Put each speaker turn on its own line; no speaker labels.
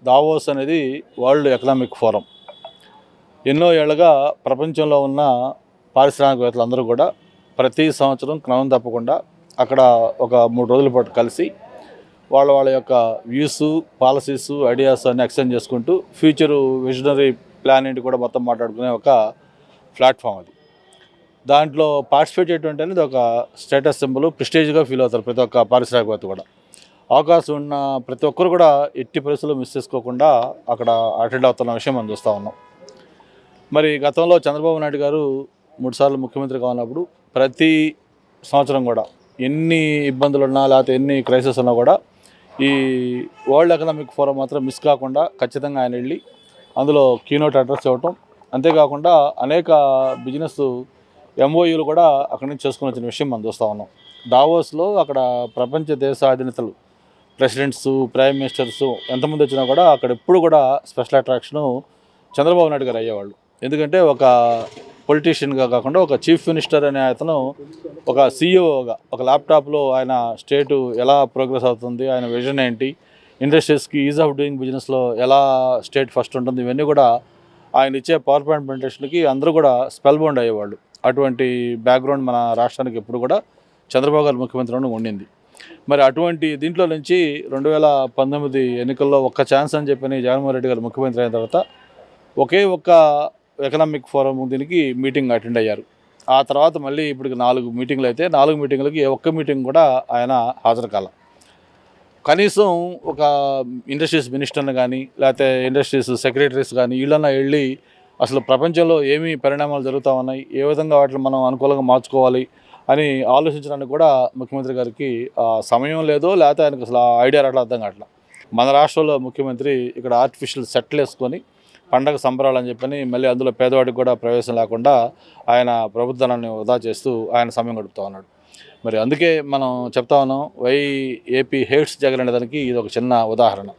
Davos అనేది world economic forum. ఎన్నో ఏళ్లుగా ప్రపంచంలో ఉన్న పారిశ్రామికవేత్తలందరూ కూడా ప్రతి సంవత్సరం క్రమం తప్పకుండా అక్కడ ఒక 3 రోజుల పాటు కలిసి వాళ్ళ యొక్క వ్యూస్, పాలసీస్, ఐడియాస్ అన్ని ఎక్స్చేంజ్ చేసుకుంటూ ఫ్యూచర్ విజనరీ ప్లాన్ ఏంటి కూడా మొత్తం మాట్లాడుకునే ఒక ప్లాట్ఫామ్ అది. దాంట్లో పార్టిసిపేట్ చేయడం అనేది ఒక స్టేటస్ సింబల్, ప్రెస్టీజ్గా ఫీల్ అవుతారు ప్రతి ఒక్క పారిశ్రామికవేత్త కూడా. అవకాశం ఉన్న ప్రతి ఒక్కరు కూడా ఎట్టి పరిస్థితుల్లో మిస్ చేసుకోకుండా అక్కడ అటెండ్ అవుతున్న విషయం మనం చూస్తూ ఉన్నాం. మరి గతంలో చంద్రబాబు నాయుడు గారు 3 సార్లు ముఖ్యమంత్రిగా ఉన్నప్పుడు ప్రతి సంవత్సరం కూడా ఎన్ని ఇబ్బందులు ఉన్నా లేకపోతే ఎన్ని క్రైసిస్ ఉన్నా కూడా ఈ వరల్డ్ ఎకనామిక్ ఫోరం మాత్రం మిస్ కాకుండా ఖచ్చితంగా ఆయన వెళ్ళి అందులో కీనోట్ అడ్రస్ ఇవ్వటం, అంతేకాకుండా అనేక బిజినెస్ ఎంఓయూలు కూడా అక్కడి నుంచి చేసుకుని వచ్చిన విషయం మనం చూస్తూ ఉన్నాం. దావోస్లో అక్కడ ప్రపంచ దేశ అధినేతలు, ప్రెసిడెంట్స్, ప్రైమ్ మినిస్టర్స్ ఎంతమంది వచ్చినా కూడా అక్కడ ఎప్పుడు కూడా స్పెషల్ అట్రాక్షను చంద్రబాబు నాయుడు గారు అయ్యేవాళ్ళు. ఎందుకంటే ఒక పొలిటీషియన్గా కాకుండా ఒక చీఫ్ మినిస్టర్ అనే అతను ఒక సీఈఓగా ఒక ల్యాప్టాప్లో ఆయన స్టేటు ఎలా ప్రోగ్రెస్ అవుతుంది, ఆయన విజన్ ఏంటి, ఇండస్ట్రీస్కి ఈజ్ ఆఫ్ డూయింగ్ బిజినెస్లో ఎలా స్టేట్ ఫస్ట్ ఉంటుంది, ఇవన్నీ కూడా ఆయన ఇచ్చే పవర్ పాయింట్ ప్రజెంటేషన్కి అందరూ కూడా స్పెల్ బౌండ్ అయ్యేవాళ్ళు. అటువంటి బ్యాక్గ్రౌండ్ మన రాష్ట్రానికి ఎప్పుడు కూడా చంద్రబాబు గారు ముఖ్యమంత్రిలో ఉండింది. మరి అటువంటి దీంట్లో నుంచి 2019 ఎన్నికల్లో ఒక్క ఛాన్స్ అని చెప్పని జగన్మోహన్ రెడ్డి గారు ముఖ్యమంత్రి అయిన తర్వాత ఒకే ఒక్క ఎకనామిక్ ఫోరం దీనికి మీటింగ్ అటెండ్ అయ్యారు. ఆ తర్వాత మళ్ళీ ఇప్పటికి 4 మీటింగ్లు అయితే 4 మీటింగ్లకి ఒక్క మీటింగ్ కూడా ఆయన హాజరు కాల. కనీసం ఒక ఇండస్ట్రీస్ మినిస్టర్ని కానీ లేకపోతే ఇండస్ట్రీస్ సెక్రటరీస్ కానీ వీళ్ళన్నా వెళ్ళి అసలు ప్రపంచంలో ఏమి పరిణామాలు జరుగుతూ ఉన్నాయి, ఏ విధంగా వాటిని మనం అనుకూలంగా మార్చుకోవాలి అని ఆలోచించడానికి కూడా ముఖ్యమంత్రి గారికి సమయం లేదో లేకపోతే ఆయనకు అసలు ఐడియా రావట్లేదు, అర్థం కావట్లా. మన రాష్ట్రంలో ముఖ్యమంత్రి ఇక్కడ ఆర్టిఫిషియల్ సెట్లు వేసుకొని పండగ సంబరాలు అని చెప్పని మళ్ళీ అందులో పేదవాడికి కూడా ప్రవేశం లేకుండా ఆయన ప్రభుత్వాన్ని వృధా చేస్తూ ఆయన సమయం గడుపుతూ ఉన్నాడు. మరి అందుకే మనం చెప్తా ఉన్నాం, వై ఏపీ హేట్స్ జగన్ అనే దానికి ఇది ఒక చిన్న ఉదాహరణ.